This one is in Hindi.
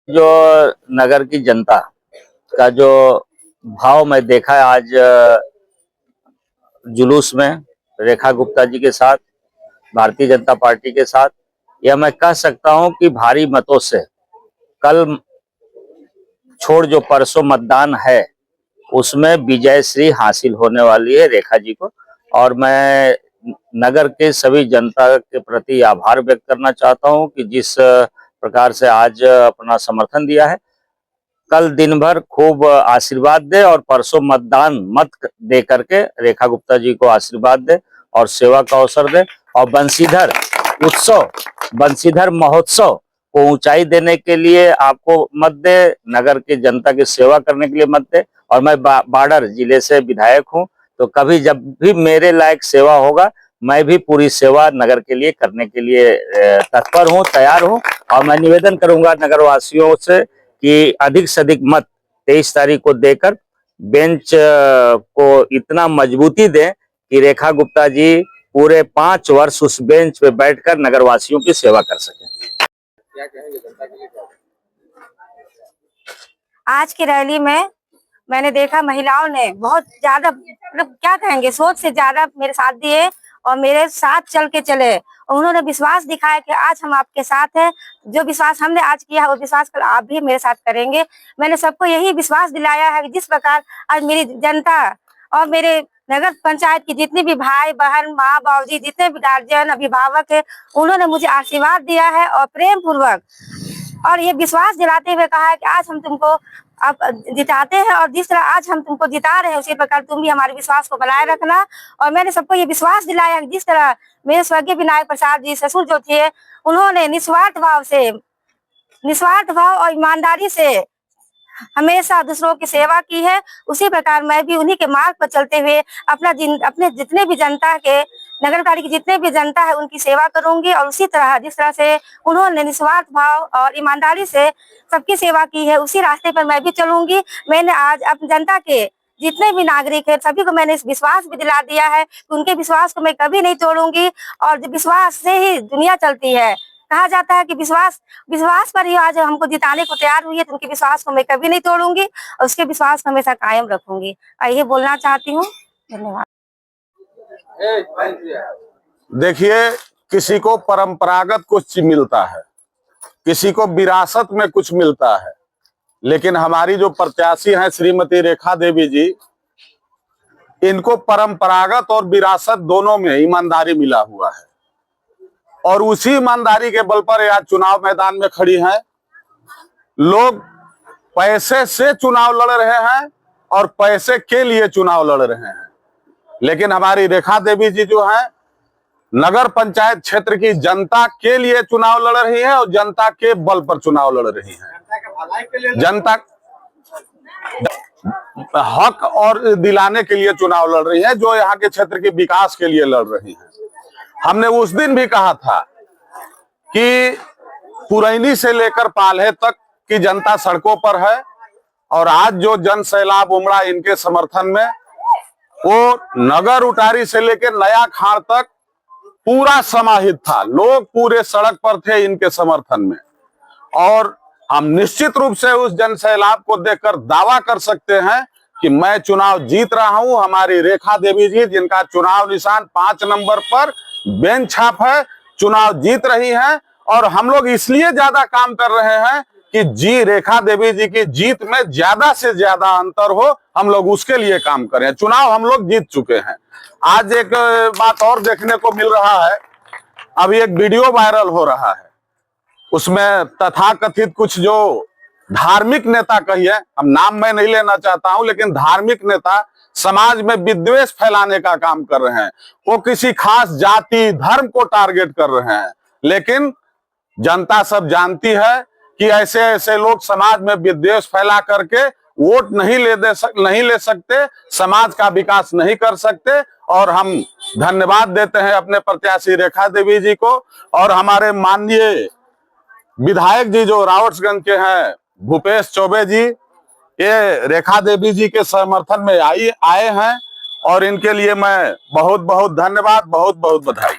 जो नगर की जनता का जो भाव मैं देखा है आज जुलूस में रेखा गुप्ता जी के साथ, भारतीय जनता पार्टी के साथ, यह मैं कह सकता हूं कि भारी मतों से कल छोड़ जो परसों मतदान है उसमें विजय श्री हासिल होने वाली है रेखा जी को। और मैं नगर के सभी जनता के प्रति आभार व्यक्त करना चाहता हूं कि जिस प्रकार से आज अपना समर्थन दिया है, कल दिन भर खूब आशीर्वाद दे और परसों मतदान मत दे करके रेखा गुप्ता जी को आशीर्वाद दे और सेवा का अवसर दे और बंशीधर महोत्सव को ऊंचाई देने के लिए आपको मत दे, नगर के जनता की सेवा करने के लिए मत दे। और मैं बाडर जिले से विधायक हूं, तो कभी जब भी मेरे लायक सेवा होगा मैं भी पूरी सेवा नगर के लिए करने के लिए तत्पर हूं, तैयार हूं। और मैं निवेदन करूंगा नगर वासियों से कि अधिक से अधिक मत 23 तारीख को देकर बेंच को इतना मजबूती दें कि रेखा गुप्ता जी पूरे 5 वर्ष उस बेंच पे बैठकर नगरवासियों की सेवा कर सकें। क्या कहेंगे जनता के लिए? आज की रैली में मैंने देखा महिलाओं ने बहुत ज्यादा, मतलब क्या कहेंगे, सोच से ज्यादा मेरे साथ दिए और मेरे साथ चल के चले। उन्होंने विश्वास दिखाया कि आज हम आपके साथ हैं। जो विश्वास हमने आज किया है वो विश्वास कल आप भी मेरे साथ करेंगे। मैंने सबको यही विश्वास दिलाया है कि जिस प्रकार आज मेरी जनता और मेरे नगर पंचायत की जितनी भी भाई बहन माँ बाबूजी जितने भी गार्जियन अभिभावक है, उन्होंने मुझे आशीर्वाद दिया है और प्रेम पूर्वक और ये विश्वास दिलाते हुए कहा है कि आज हम तुमको आप जिताते हैं और जिस तरह आज हम तुमको जिता रहे हैं उसी प्रकार तुम भी हमारे विश्वास को बनाए रखना। और मैंने सबको ये विश्वास दिलाया कि जिस तरह मेरे स्वर्गीय विनायक प्रसाद जी ससुर जो थे, उन्होंने निस्वार्थ भाव और ईमानदारी से हमेशा दूसरों की सेवा की है, उसी प्रकार मैं भी उन्हीं के मार्ग पर चलते हुए अपने जितने भी जनता के नगर पालिका की जितने भी जनता है उनकी सेवा करूंगी। और उसी तरह जिस तरह से उन्होंने निस्वार्थ भाव और ईमानदारी से सबकी सेवा की है उसी रास्ते पर मैं भी चलूंगी। मैंने आज अपनी जनता के जितने भी नागरिक है सभी को मैंने इस विश्वास भी दिला दिया है कि उनके विश्वास को मैं कभी नहीं तोड़ूंगी और विश्वास से ही दुनिया चलती है। कहा जाता है कि विश्वास पर ही आज हमको जिताने को तैयार हुई है, तो उनके विश्वास को मैं कभी नहीं तोड़ूंगी और उसके विश्वास को हमेशा कायम रखूंगी। यही बोलना चाहती हूँ। धन्यवाद। देखिए, किसी को परंपरागत कुछ मिलता है, किसी को विरासत में कुछ मिलता है, लेकिन हमारी जो प्रत्याशी हैं श्रीमती रेखा देवी जी, इनको परंपरागत और विरासत दोनों में ईमानदारी मिला हुआ है और उसी ईमानदारी के बल पर आज चुनाव मैदान में खड़ी हैं। लोग पैसे से चुनाव लड़ रहे हैं और पैसे के लिए चुनाव लड़ रहे हैं, लेकिन हमारी रेखा देवी जी जो हैं नगर पंचायत क्षेत्र की जनता के लिए चुनाव लड़ रही है और जनता के बल पर चुनाव लड़ रही है। जनता हक और दिलाने के लिए चुनाव लड़ रही है, जो यहाँ के क्षेत्र के विकास के लिए लड़ रही है। हमने उस दिन भी कहा था कि पुरैनी से लेकर पाल्हे तक की जनता सड़कों पर है और आज जो जन सैलाब उमड़ा इनके समर्थन में, वो नगर उटारी से लेकर नया खाड़ तक पूरा समाहित था। लोग पूरे सड़क पर थे इनके समर्थन में और हम निश्चित रूप से उस जन सैलाब को देखकर दावा कर सकते हैं कि मैं चुनाव जीत रहा हूं। हमारी रेखा देवी जी, जिनका चुनाव निशान 5 नंबर पर बेंच छाप है, चुनाव जीत रही हैं और हम लोग इसलिए ज्यादा काम कर रहे हैं कि रेखा देवी जी की जीत में ज्यादा से ज्यादा अंतर हो, हम लोग उसके लिए काम करें। चुनाव हम लोग जीत चुके हैं। आज एक बात और देखने को मिल रहा है, अभी एक वीडियो वायरल हो रहा है, उसमें तथाकथित कुछ जो धार्मिक नेता, कहिए, हम नाम मैं नहीं लेना चाहता हूं, लेकिन धार्मिक नेता समाज में विद्वेष फैलाने का काम कर रहे हैं। वो किसी खास जाति धर्म को टारगेट कर रहे हैं, लेकिन जनता सब जानती है कि ऐसे ऐसे लोग समाज में विद्वेष फैला करके वोट नहीं ले सकते, समाज का विकास नहीं कर सकते। और हम धन्यवाद देते हैं अपने प्रत्याशी रेखा देवी जी को और हमारे माननीय विधायक जी जो रावटगंज के हैं भूपेश चौबे जी, ये रेखा देवी जी के समर्थन में आए हैं और इनके लिए मैं बहुत बहुत धन्यवाद, बहुत बहुत बधाई।